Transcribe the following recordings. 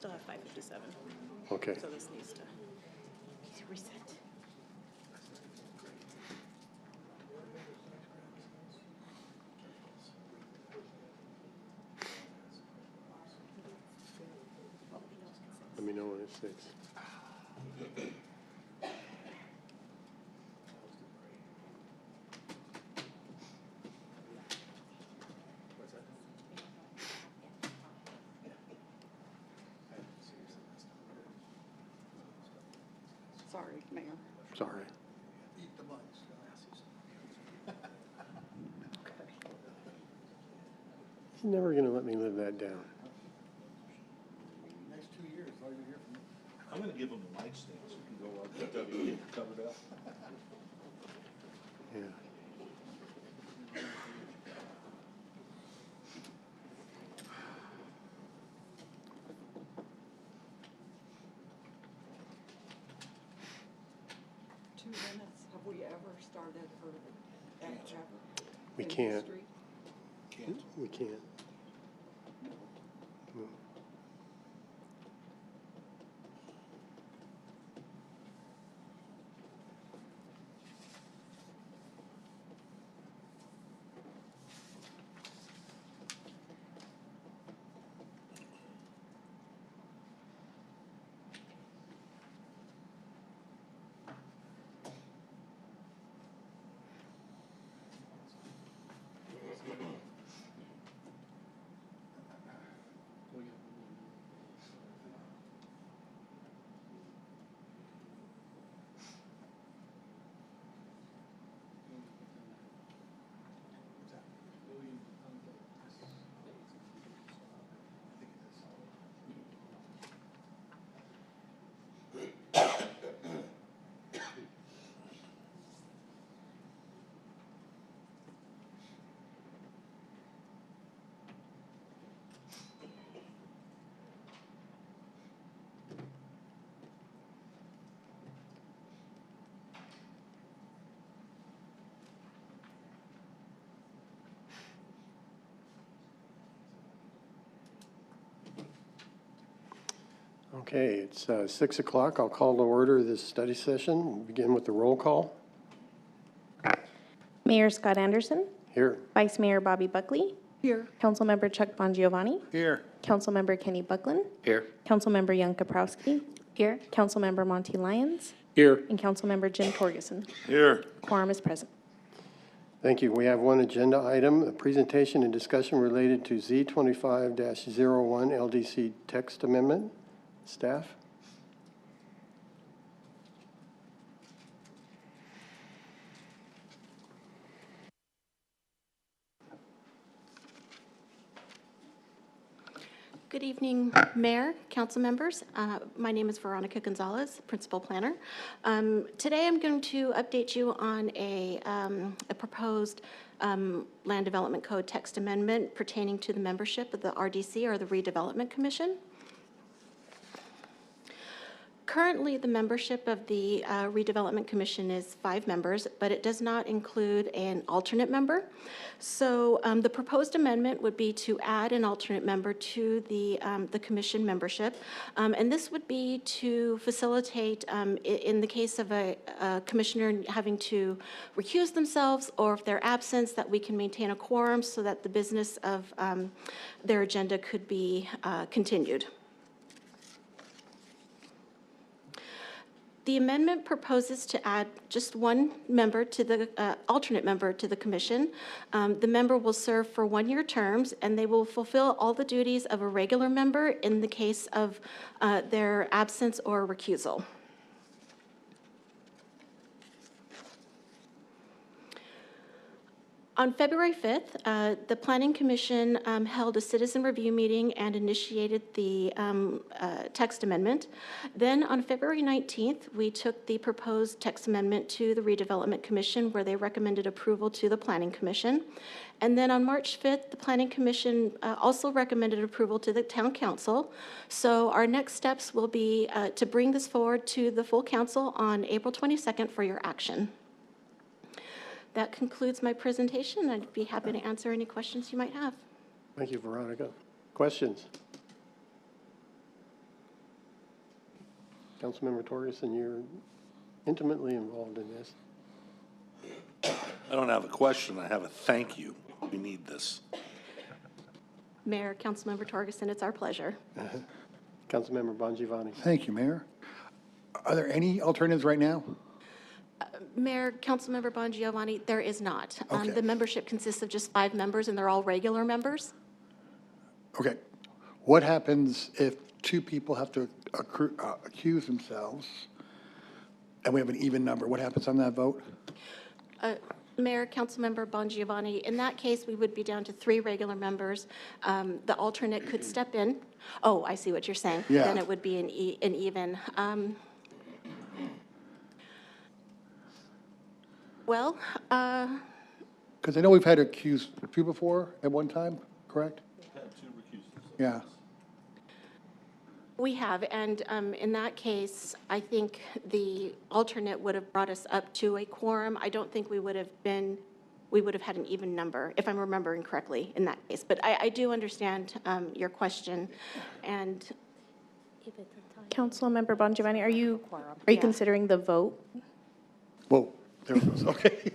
still have 557, Okay. so this needs to reset. Let me know when it's 6. Sorry, Mayor. Sorry. He's never going to let me live that down. Next 2 years, all you hear from me. I'm gonna give them a nightstand so you can go up, get covered up. Yeah. Two minutes, have we ever started or ever? We in can't. history? We can't. No. Okay, it's 6 o'clock. I'll call to order this study session. We'll begin with the roll call. Mayor Scott Anderson, Here. Vice Mayor Bobby Buckley, Here. Councilmember Chuck Bongiovanni, Here. Councilmember Kenny Buckland, Here. Councilmember Young Kaprowski, here, Councilmember Monty Lyons, Here. and Councilmember Jim Torgerson. Here. Quorum is present. Thank you. We have one agenda item, a presentation and discussion related to Z25-01 LDC text amendment. Staff? Good evening, Mayor, council members. My name is Veronica Gonzalez, Principal Planner. Today I'm going to update you on a proposed Land Development Code text amendment pertaining to the membership of the RDC, or the Redevelopment Commission. Currently, the membership of the Redevelopment Commission is 5 members, but it does not include an alternate member. So the proposed amendment would be to add an alternate member to the commission membership. And this would be to facilitate, in the case of a commissioner having to recuse themselves, or if they're absent, that we can maintain a quorum so that the business of their agenda could be continued. The amendment proposes to add just one member to the alternate member to the commission. The member will serve for 1-year terms, and they will fulfill all the duties of a regular member in the case of their absence or recusal. On February 5th, the Planning Commission held a citizen review meeting and initiated the text amendment. Then on February 19th, we took the proposed text amendment to the Redevelopment Commission, where they recommended approval to the Planning Commission. And then on March 5th, the Planning Commission also recommended approval to the Town Council. So our next steps will be to bring this forward to the full council on April 22nd for your action. That concludes my presentation. I'd be happy to answer any questions you might have. Thank you, Veronica. Questions? Councilmember Torgerson, you're intimately involved in this. I don't have a question, I have a thank you. We need this. Mayor, Councilmember Torgerson, it's our pleasure. Councilmember Bongiovanni. Thank you, Mayor. Are there any alternatives right now? Mayor, Councilmember Bongiovanni, there is not. Okay. The membership consists of just 5 members, and they're all regular members. Okay. What happens if 2 people have to accuse themselves and we have an even number? What happens on that vote? Mayor, Councilmember Bongiovanni, in that case, we would be down to 3 regular members. The alternate could step in. Oh, I see what you're saying. Yeah. Then it would be an even. Well, Because I know we've had to accuse 2 before at one time, correct? Had 2 recusals. Yeah. we have, and in that case, I think the alternate would have brought us up to a quorum. I don't think we would have had an even number, if I'm remembering correctly in that case. But I do understand your question, and Councilmember Bongiovanni, are you Yeah. considering the vote? Whoa, there it goes, okay.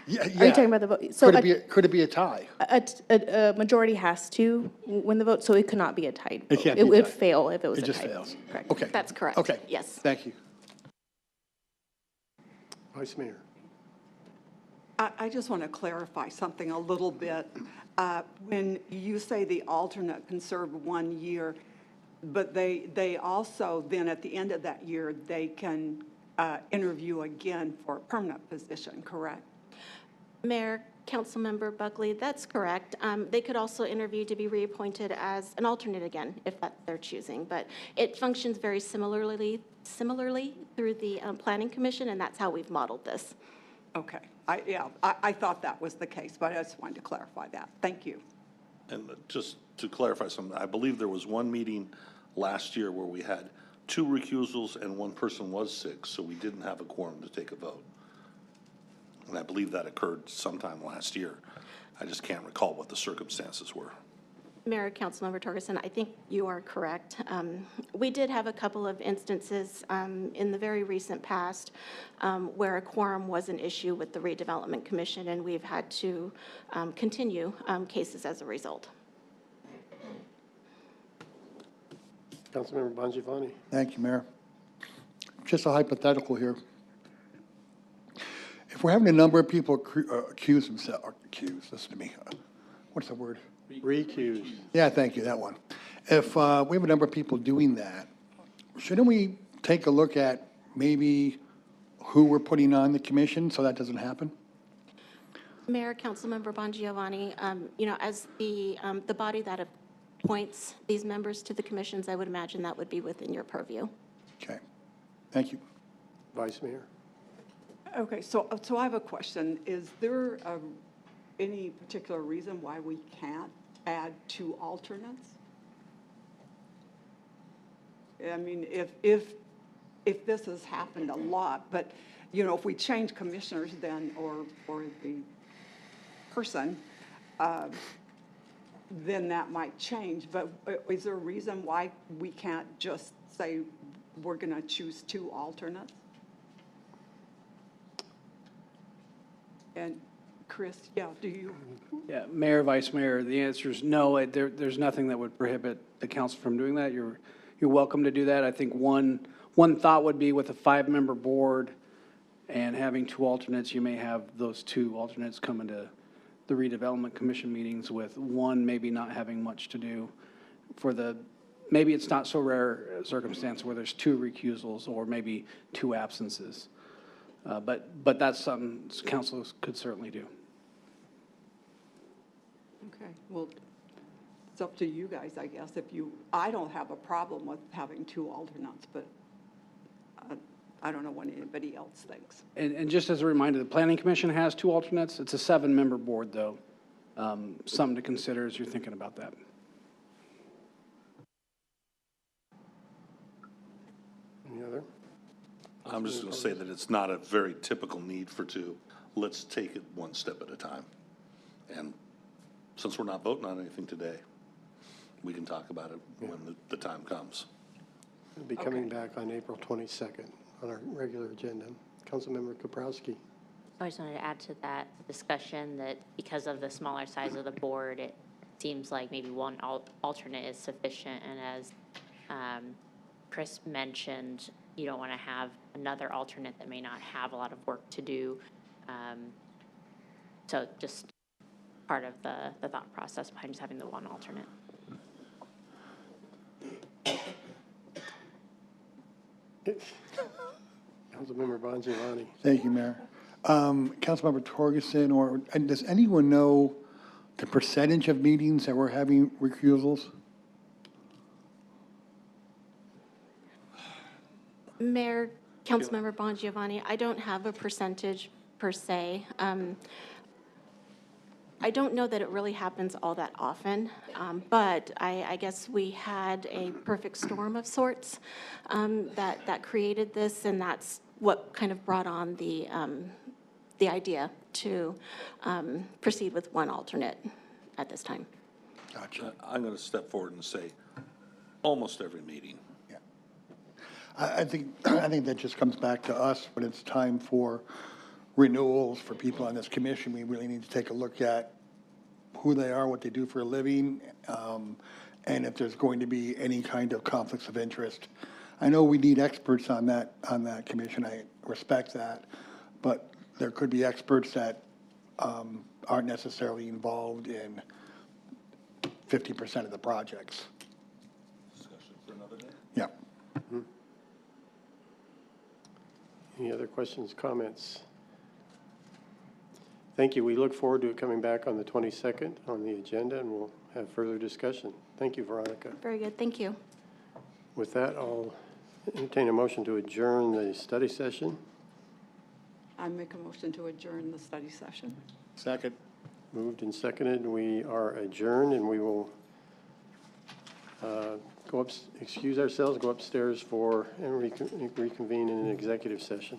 Yeah, Are you talking about the vote? So Could it be a tie? a majority has to win the vote, so it could not be a tied It vote. can't It be a would tie. fail if it was a It tied just vote. fails. Correct. Okay. that's correct. Okay. Yes. Thank you. Vice Mayor. I just want to clarify something a little bit. When you say the alternate can serve 1 year, but they also, then at the end of that year, they can interview again for a permanent position, correct? Mayor, Councilmember Buckley, that's correct. They could also interview to be reappointed as an alternate again, if that's their choosing. But it functions very similarly through the Planning Commission, and that's how we've modeled this. Okay. I thought that was the case, but I just wanted to clarify that. Thank you. And just to clarify something, I believe there was one meeting last year where we had 2 recusals and 1 person was sick, so we didn't have a quorum to take a vote. And I believe that occurred sometime last year. I just can't recall what the circumstances were. Mayor, Councilmember Torgerson, I think you are correct. We did have a couple of instances in the very recent past where a quorum was an issue with the Redevelopment Commission, and we've had to continue cases as a result. Councilmember Bongiovanni. Thank you, Mayor. Just a hypothetical here. If we're having a number of people accuse themselves, listen to me, what's the word? Recuse. Yeah, thank you, that one. If we have a number of people doing that, shouldn't we take a look at maybe who we're putting on the commission so that doesn't happen? Mayor, Councilmember Bongiovanni, as the body that appoints these members to the commissions, I would imagine that would be within your purview. Okay, thank you. Vice Mayor. Okay, so I have a question. Is there any particular reason why we can't add 2 alternates? I mean, if this has happened a lot, but, if we change commissioners then, or the person, then that might change. But is there a reason why we can't just say we're going to choose 2 alternates? And Chris, do you? Yeah, Mayor, Vice Mayor, the answer is no. There's nothing that would prohibit the council from doing that. You're welcome to do that. I think one thought would be with a 5-member board and having 2 alternates, you may have those 2 alternates come into the redevelopment commission meetings with one maybe not having much to do maybe it's not so rare a circumstance where there's 2 recusals or maybe 2 absences. But that's something council could certainly do. Okay, well, it's up to you guys, I guess. I don't have a problem with having 2 alternates, but I don't know what anybody else thinks. And just as a reminder, the Planning Commission has 2 alternates. It's a 7-member board, though. Something to consider as you're thinking about that. Any other? I'm just going to say that it's not a very typical need for 2. Let's take it one step at a time. And since we're not voting on anything today, we can talk about it when the time comes. We'll be coming Okay. back on April 22nd on our regular agenda. Councilmember Kaprowski. I just wanted to add to that discussion that because of the smaller size of the board, it seems like maybe one alternate is sufficient. And as Chris mentioned, you don't want to have another alternate that may not have a lot of work to do. So just part of the thought process behind just having the one alternate. Councilmember Bongiovanni. Thank you, Mayor. Councilmember Torgerson, and does anyone know the percentage of meetings that we're having recusals? Mayor, Councilmember Bongiovanni, I don't have a percentage per se. I don't know that it really happens all that often, but I guess we had a perfect storm of sorts that created this, and that's what kind of brought on the idea to proceed with one alternate at this time. Gotcha. I'm going to step forward and say, almost every meeting. I think that just comes back to us when it's time for renewals for people on this commission. We really need to take a look at who they are, what they do for a living, and if there's going to be any kind of conflicts of interest. I know we need experts on that commission. I respect that, but there could be experts that aren't necessarily involved in 50% of the projects. Discussion for another day? Yeah. Any other questions, comments? Thank you. We look forward to it coming back on the 22nd on the agenda, and we'll have further discussion. Thank you, Veronica. Very good, thank you. With that, I'll entertain a motion to adjourn the study session. I make a motion to adjourn the study session. Second. Moved and seconded. We are adjourned, and we will excuse ourselves, go upstairs and reconvene in an executive session.